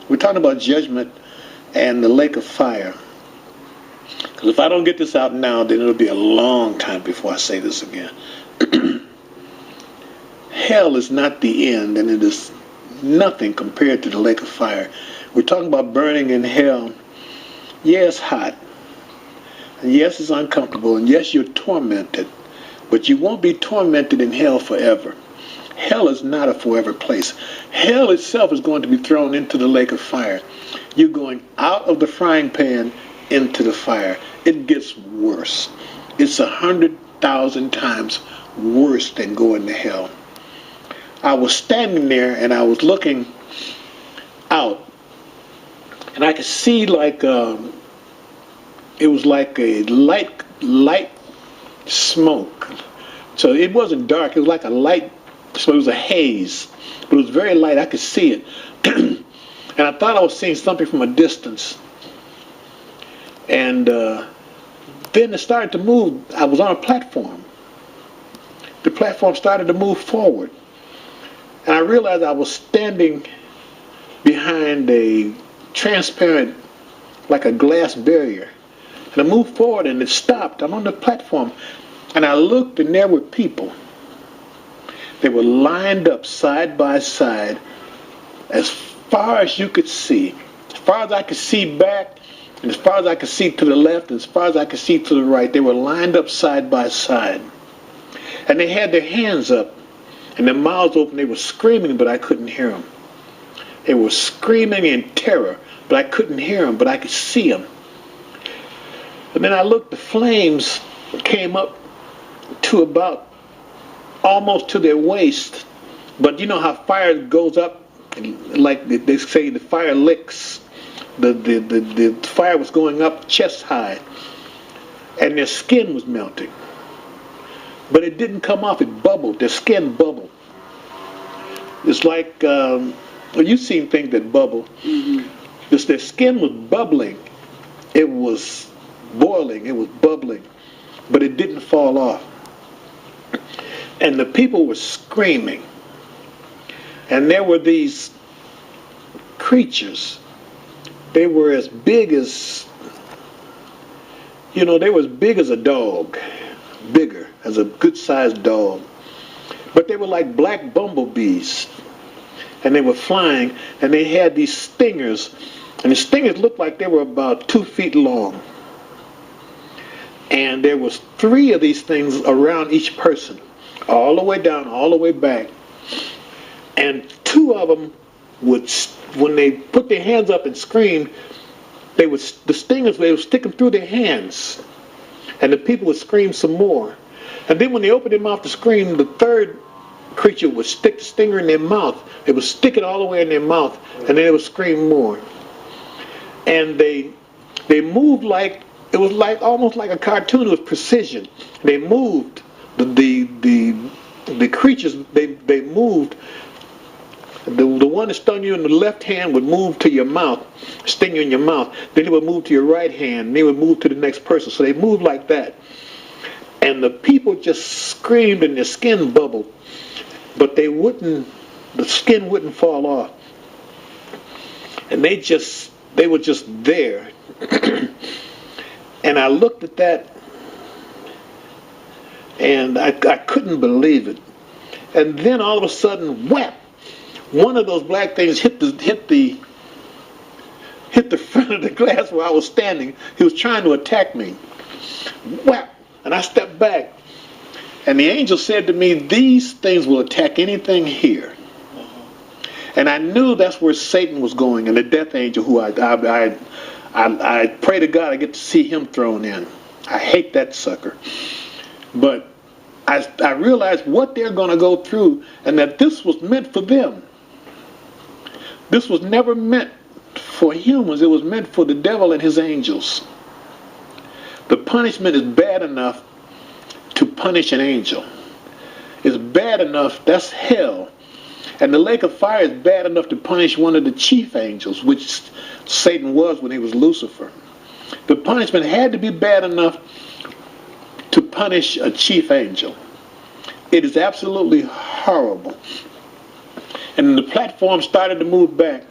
we're talking about judgment and the lake of fire. Because if I don't get this out now, then it'll be a long time before I say this again. Hell is not the end, and it is nothing compared to the lake of fire. We're talking about burning in hell. Yeah, it's hot. And yes, it's uncomfortable. And yes, you're tormented. But you won't be tormented in hell forever. Hell is not a forever place. Hell itself is going to be thrown into the lake of fire. You're going out of the frying pan into the fire. It gets worse. It's 100,000 times worse than going to hell. I was standing there and I was looking out, and I could see like it was like a light smoke. So it wasn't dark. It was like a light. So it was a haze, but it was very light. I could see it, and I thought I was seeing something from a distance. And then it started to move. I was on a platform. The platform started to move forward. And I realized I was standing behind a transparent, like a glass barrier. And I moved forward and it stopped. I'm on the platform. And I looked and there were people. They were lined up side by side as far as you could see. As far as I could see back, and as far as I could see to the left, and as far as I could see to the right, they were lined up side by side. And they had their hands up and their mouths open. They were screaming, but I couldn't hear them. They were screaming in terror, but I couldn't hear them, but I could see them. And then I looked, the flames came up to about almost to their waist. But you know how fire goes up, like they say the fire licks. The fire was going up chest high, and their skin was melting. But it didn't come off, it bubbled. Their skin bubbled. It's like, well, you've seen things that bubble. Their skin was bubbling. It was boiling, it was bubbling, but it didn't fall off. And the people were screaming. And there were these creatures. They were as big as, they were as big as a dog. Bigger, as a good-sized dog. But they were like black bumblebees. And they were flying, and they had these stingers. And the stingers looked like they were about 2 feet long. And there was 3 of these things around each person. All the way down, all the way back. And 2 of them would, when they put their hands up and screamed, the stingers, they would stick them through their hands. And the people would scream some more. And then when they opened their mouth to scream, the 3rd creature would stick the stinger in their mouth. They would stick it all the way in their mouth, and then they would scream more. And they moved like, it was like almost like a cartoon with precision. They moved. The creatures, they moved. The one that stung you in the left hand would move to your mouth, sting you in your mouth. Then it would move to your right hand, and they would move to the next person. So they moved like that. And the people just screamed and their skin bubbled. But the skin wouldn't fall off. And they were just there. And I looked at that, and I couldn't believe it. And then all of a sudden, whap! One of those black things hit the front of the glass where I was standing. He was trying to attack me. Whap! And I stepped back. And the angel said to me, these things will attack anything here. And I knew that's where Satan was going, and the death angel, who I pray to God I get to see him thrown in. I hate that sucker. But I realized what they're going to go through, and that this was meant for them. This was never meant for humans. It was meant for the devil and his angels. The punishment is bad enough to punish an angel. It's bad enough, that's hell. And the lake of fire is bad enough to punish one of the chief angels, which Satan was when he was Lucifer. The punishment had to be bad enough to punish a chief angel. It is absolutely horrible. And the platform started to move back.